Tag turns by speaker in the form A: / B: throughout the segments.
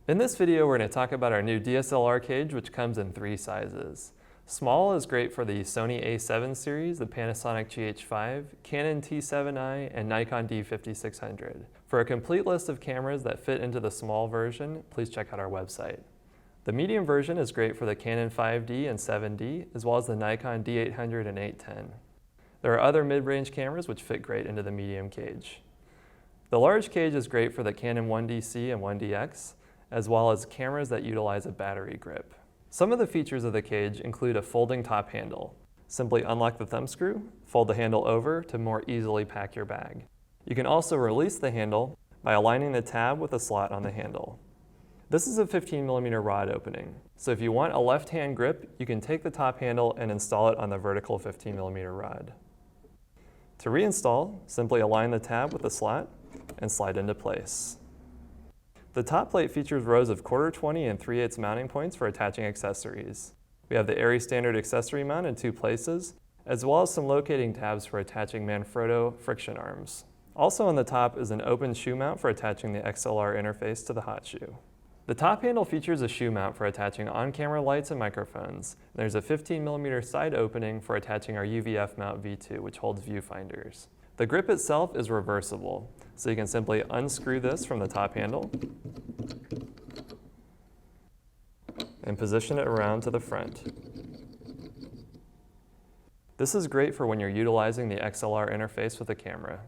A: In this video, we're going to talk about our new DSLR cage, which comes in 3 sizes. Small is great for the Sony A7 series, the Panasonic GH5, Canon T7i, and Nikon D5600. For a complete list of cameras that fit into the small version, please check out our website. The medium version is great for the Canon 5D and 7D, as well as the Nikon D800 and 810. There are other mid-range cameras which fit great into the medium cage. The large cage is great for the Canon 1DC and 1DX, as well as cameras that utilize a battery grip. Some of the features of the cage include a folding top handle. Simply unlock the thumb screw, fold the handle over to more easily pack your bag. You can also release the handle by aligning the tab with a slot on the handle. This is a 15mm rod opening, so if you want a left-hand grip, you can take the top handle and install it on the vertical 15mm rod. To reinstall, simply align the tab with the slot and slide into place. The top plate features rows of 1/4-20 and 3/8 mounting points for attaching accessories. We have the ARRI standard accessory mount in 2 places, as well as some locating tabs for attaching Manfrotto friction arms. Also on the top is an open shoe mount for attaching the XLR interface to the hot shoe. The top handle features a shoe mount for attaching on-camera lights and microphones. There's a 15mm side opening for attaching our UVF mount V2, which holds viewfinders. The grip itself is reversible, so you can simply unscrew this from the top handle and position it around to the front. This is great for when you're utilizing the XLR interface with the camera.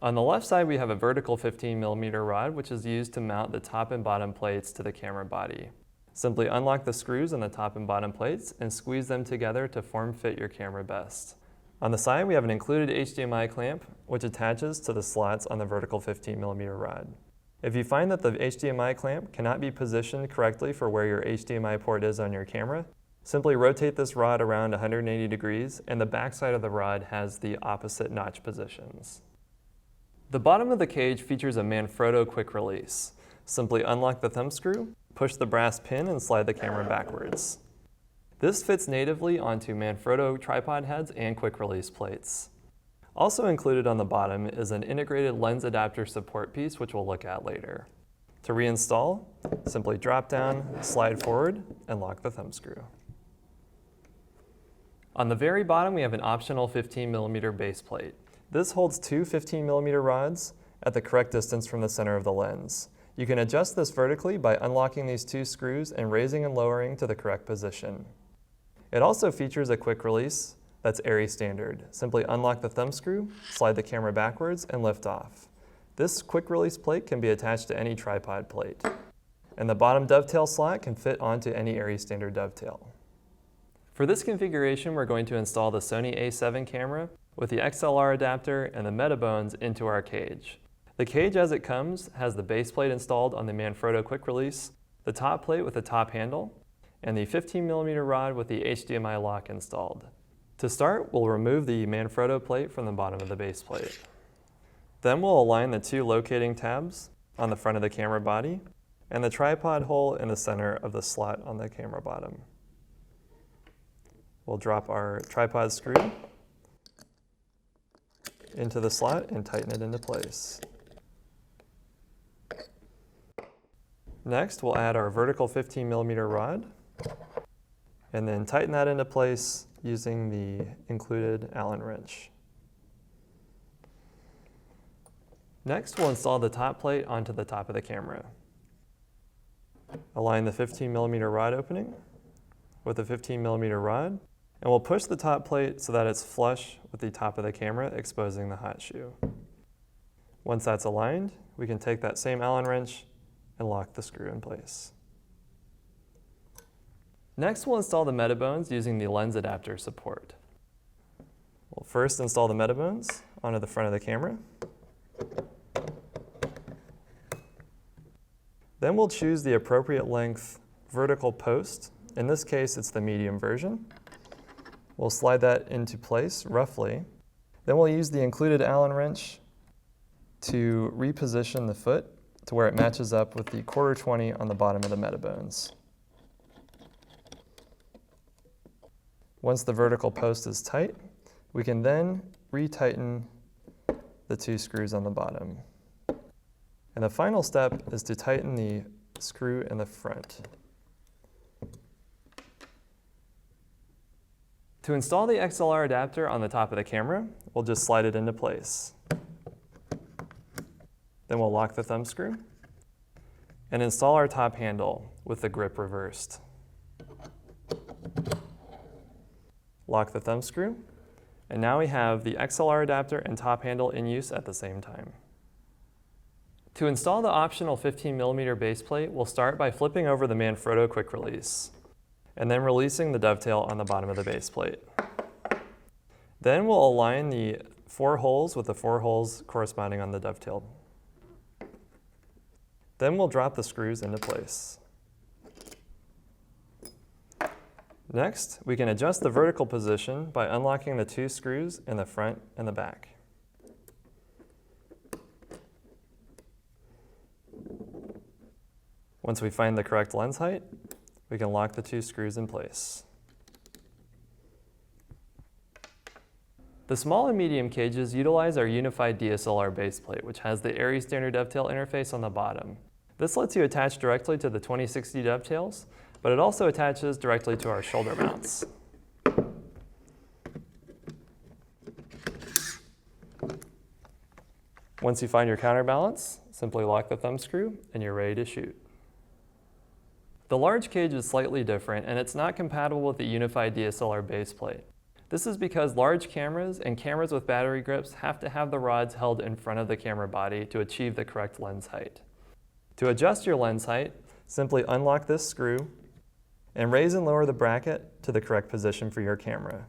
A: On the left side, we have a vertical 15mm rod, which is used to mount the top and bottom plates to the camera body. Simply unlock the screws on the top and bottom plates and squeeze them together to form-fit your camera best. On the side, we have an included HDMI clamp, which attaches to the slots on the vertical 15mm rod. If you find that the HDMI clamp cannot be positioned correctly for where your HDMI port is on your camera, simply rotate this rod around 180 degrees, and the back side of the rod has the opposite notch positions. The bottom of the cage features a Manfrotto quick release. Simply unlock the thumb screw, push the brass pin, and slide the camera backwards. This fits natively onto Manfrotto tripod heads and quick release plates. Also included on the bottom is an integrated lens adapter support piece, which we'll look at later. To reinstall, simply drop down, slide forward, and lock the thumb screw. On the very bottom, we have an optional 15mm base plate. This holds 2 15mm rods at the correct distance from the center of the lens. You can adjust this vertically by unlocking these 2 screws and raising and lowering to the correct position. It also features a quick release that's ARRI standard. Simply unlock the thumb screw, slide the camera backwards, and lift off. This quick release plate can be attached to any tripod plate. And the bottom dovetail slot can fit onto any ARRI standard dovetail. For this configuration, we're going to install the Sony A7 camera with the XLR adapter and the Metabones into our cage. The cage as it comes has the base plate installed on the Manfrotto quick release, the top plate with the top handle, and the 15mm rod with the HDMI lock installed. To start, we'll remove the Manfrotto plate from the bottom of the base plate. Then we'll align the 2 locating tabs on the front of the camera body and the tripod hole in the center of the slot on the camera bottom. We'll drop our tripod screw into the slot and tighten it into place. Next, we'll add our vertical 15mm rod and then tighten that into place using the included Allen wrench. Next, we'll install the top plate onto the top of the camera. Align the 15mm rod opening with the 15mm rod, and we'll push the top plate so that it's flush with the top of the camera, exposing the hot shoe. Once that's aligned, we can take that same Allen wrench and lock the screw in place. Next, we'll install the Metabones using the lens adapter support. We'll first install the Metabones onto the front of the camera. Then we'll choose the appropriate length vertical post. In this case, it's the medium version. We'll slide that into place roughly. Then we'll use the included Allen wrench to reposition the foot to where it matches up with the 1/4-20 on the bottom of the Metabones. Once the vertical post is tight, we can then retighten the 2 screws on the bottom. And the final step is to tighten the screw in the front. To install the XLR adapter on the top of the camera, we'll just slide it into place. Then we'll lock the thumb screw and install our top handle with the grip reversed. Lock the thumb screw, and now we have the XLR adapter and top handle in use at the same time. To install the optional 15mm baseplate, we'll start by flipping over the Manfrotto quick release, and then releasing the dovetail on the bottom of the baseplate. Then we'll align the 4 holes with the 4 holes corresponding on the dovetail. Then we'll drop the screws into place. Next, we can adjust the vertical position by unlocking the 2 screws in the front and the back. Once we find the correct lens height, we can lock the 2 screws in place. The small and medium cages utilize our unified DSLR baseplate, which has the ARRI standard dovetail interface on the bottom. This lets you attach directly to the 2060 dovetails, but it also attaches directly to our shoulder mounts. Once you find your counterbalance, simply lock the thumb screw and you're ready to shoot. The large cage is slightly different, and it's not compatible with the unified DSLR baseplate. This is because large cameras and cameras with battery grips have to have the rods held in front of the camera body to achieve the correct lens height. To adjust your lens height, simply unlock this screw and raise and lower the bracket to the correct position for your camera.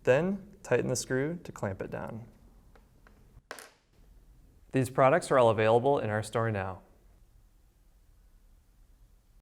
A: Then tighten the screw to clamp it down. These products are all available in our store now.